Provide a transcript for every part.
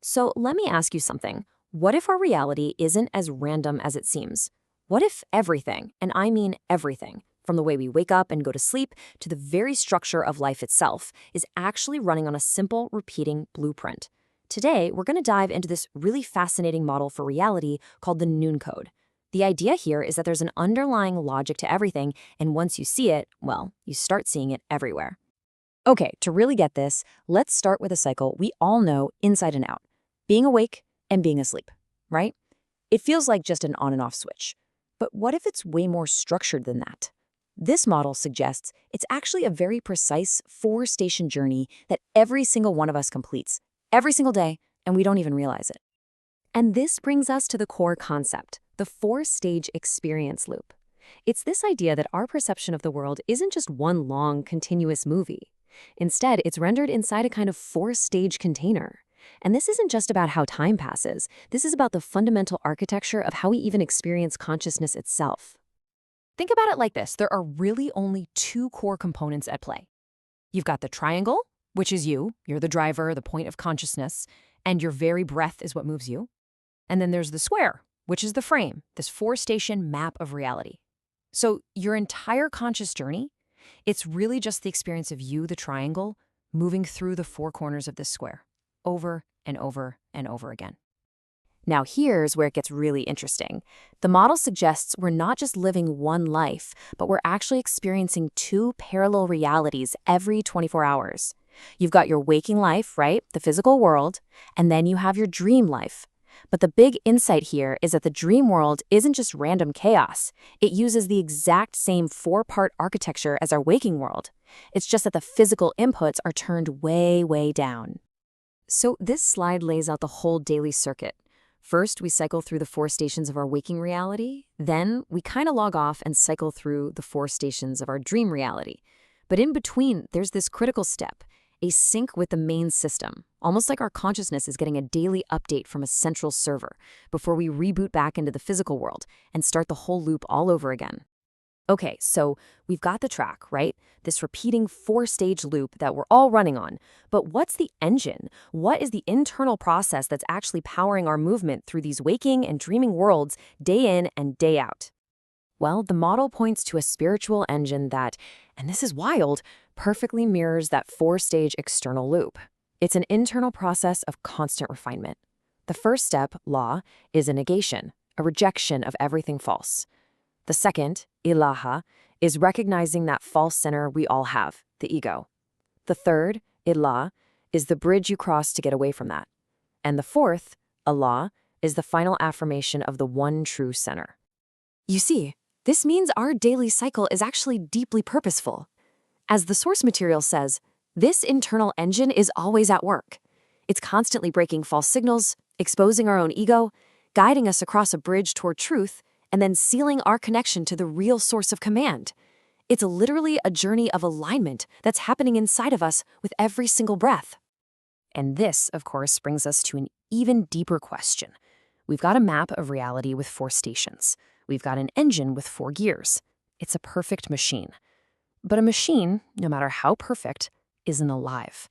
So let me ask you something. What if our reality isn't as random as it seems? What if everything, and I mean everything, from the way we wake up and go to sleep to the very structure of life itself, is actually running on a simple, repeating blueprint? Today, we're going to dive into this really fascinating model for reality called the Noon Code. The idea here is that there's an underlying logic to everything, and once you see it, well, you start seeing it everywhere. Okay, to really get this, let's start with a cycle we all know inside and out. Being awake and being asleep, right? It feels like just an on and off switch. But what if it's way more structured than that? This model suggests it's actually a very precise four-station journey that every single one of us completes, every single day, and we don't even realize it. And this brings us to the core concept, the four-stage experience loop. It's this idea that our perception of the world isn't just one long, continuous movie. Instead, it's rendered inside a kind of four-stage container. And this isn't just about how time passes. This is about the fundamental architecture of how we even experience consciousness itself. Think about it like this. There are really only two core components at play. You've got the triangle, which is you. You're the driver, the point of consciousness, and your very breath is what moves you. And then there's the square, which is the frame, this four-station map of reality. So your entire conscious journey, it's really just the experience of you, the triangle, moving through the four corners of this square, over and over and over again. Now here's where it gets really interesting. The model suggests we're not just living one life, but we're actually experiencing two parallel realities every 24 hours. You've got your waking life, right, the physical world, and then you have your dream life. But the big insight here is that the dream world isn't just random chaos. It uses the exact same four-part architecture as our waking world. It's just that the physical inputs are turned way, way down. So this slide lays out the whole daily circuit. First, we cycle through the four stations of our waking reality. Then, we kind of log off and cycle through the four stations of our dream reality. But in between, there's this critical step, a sync with the main system, almost like our consciousness is getting a daily update from a central server before we reboot back into the physical world and start the whole loop all over again. Okay, so we've got the track, right? This repeating four-stage loop that we're all running on. But what's the engine? What is the internal process that's actually powering our movement through these waking and dreaming worlds day in and day out? Well, the model points to a spiritual engine that, and this is wild, perfectly mirrors that four-stage external loop. It's an internal process of constant refinement. The first step, Allah, is a negation, a rejection of everything false. The second, ilaha, is recognizing that false center we all have, the ego. The third, illah, is the bridge you cross to get away from that. And the fourth, Allah, is the final affirmation of the one true center. You see, this means our daily cycle is actually deeply purposeful. As the source material says, this internal engine is always at work. It's constantly breaking false signals, exposing our own ego, guiding us across a bridge toward truth, and then sealing our connection to the real source of command. It's literally a journey of alignment that's happening inside of us with every single breath. And this, of course, brings us to an even deeper question. We've got a map of reality with four stations. We've got an engine with four gears. It's a perfect machine. But a machine, no matter how perfect, isn't alive.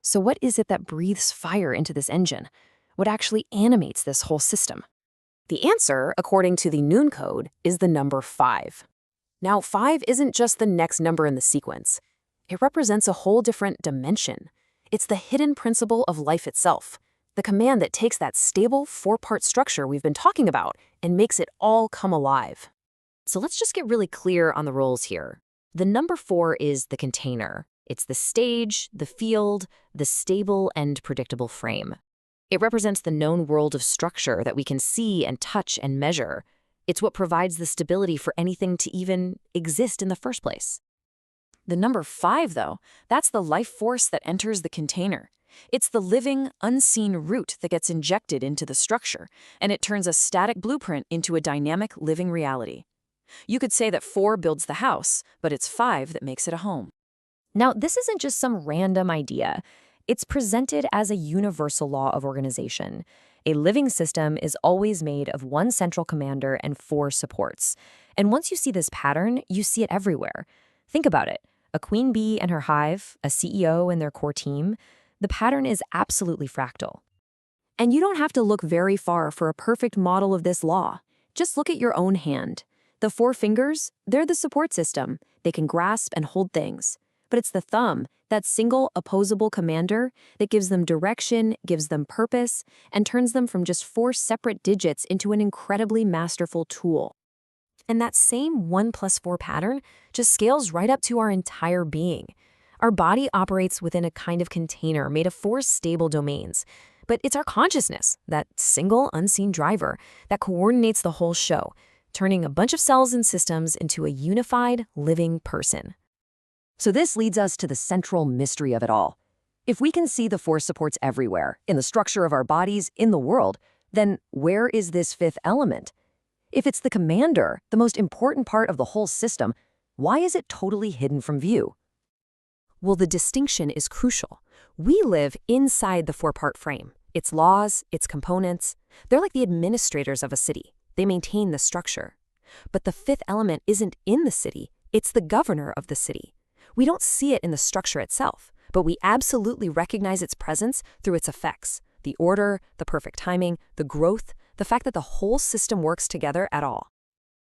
So what is it that breathes fire into this engine? What actually animates this whole system? The answer, according to the Noon Code, is the number 5. Now, 5 isn't just the next number in the sequence. It represents a whole different dimension. It's the hidden principle of life itself, the command that takes that stable four-part structure we've been talking about and makes it all come alive. So let's just get really clear on the roles here. The number 4 is the container. It's the stage, the field, the stable and predictable frame. It represents the known world of structure that we can see and touch and measure. It's what provides the stability for anything to even exist in the first place. The number 5, though, that's the life force that enters the container. It's the living, unseen root that gets injected into the structure, and it turns a static blueprint into a dynamic, living reality. You could say that 4 builds the house, but it's 5 that makes it a home. Now, this isn't just some random idea. It's presented as a universal law of organization. A living system is always made of one central commander and 4 supports. And once you see this pattern, you see it everywhere. Think about it. A queen bee and her hive, a CEO and their core team. The pattern is absolutely fractal. And you don't have to look very far for a perfect model of this law. Just look at your own hand. The 4 fingers, they're the support system. They can grasp and hold things. But it's the thumb, that single opposable commander, that gives them direction, gives them purpose, and turns them from just 4 separate digits into an incredibly masterful tool. And that same 1 plus 4 pattern just scales right up to our entire being. Our body operates within a kind of container made of 4 stable domains. But it's our consciousness, that single unseen driver, that coordinates the whole show, turning a bunch of cells and systems into a unified, living person. So this leads us to the central mystery of it all. If we can see the 4 supports everywhere, in the structure of our bodies, in the world, then where is this 5th element? If it's the commander, the most important part of the whole system, why is it totally hidden from view? Well, the distinction is crucial. We live inside the 4-part frame. Its laws, its components, they're like the administrators of a city. They maintain the structure. But the 5th element isn't in the city, it's the governor of the city. We don't see it in the structure itself, but we absolutely recognize its presence through its effects. The order, the perfect timing, the growth, the fact that the whole system works together at all.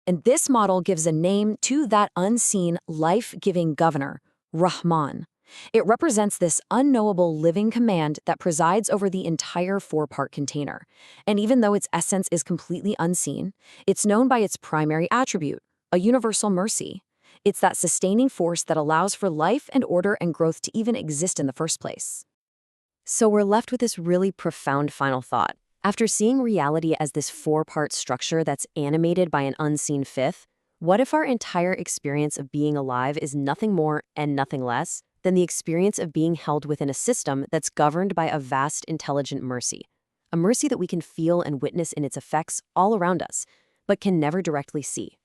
And this model gives a name to that unseen, life-giving governor, Rahman. It represents this unknowable living command that presides over the entire 4-part container. And even though its essence is completely unseen, it's known by its primary attribute, a universal mercy. It's that sustaining force that allows for life and order and growth to even exist in the first place. So we're left with this really profound final thought. After seeing reality as this 4-part structure that's animated by an unseen 5th, what if our entire experience of being alive is nothing more and nothing less than the experience of being held within a system that's governed by a vast, intelligent mercy? A mercy that we can feel and witness in its effects all around us, but can never directly see.